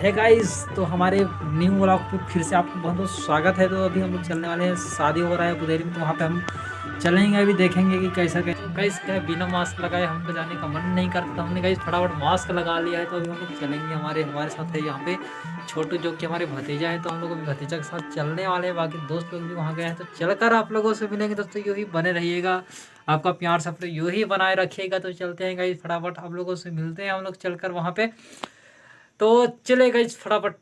है गाइस। तो हमारे न्यू व्लॉग पे फिर से आपको बहुत बहुत स्वागत है। तो अभी हम लोग चलने वाले हैं, शादी हो रहा है बुधेरी में, तो वहाँ पे हम चलेंगे। अभी देखेंगे कि कैसा गाइस क्या है। बिना मास्क लगाए हमको जाने का मन नहीं करता, हमने गाइस फटाफट मास्क लगा लिया है। तो अभी हम लोग चलेंगे। हमारे साथ है यहाँ पे छोटू, जो कि हमारे भतीजा है। तो हम लोग अभी भतीजा के साथ चलने वाले हैं। बाकी दोस्त लोग भी वहाँ गए हैं, तो चलकर आप लोगों से मिलेंगे। दोस्तों यूँ ही बने रहिएगा, आपका प्यार सपोर्ट यूँ ही बनाए रखिएगा। तो चलते हैं गाइस, फटाफट आप लोगों से मिलते हैं हम लोग चलकर वहाँ पे। तो चले गाइस फटाफट।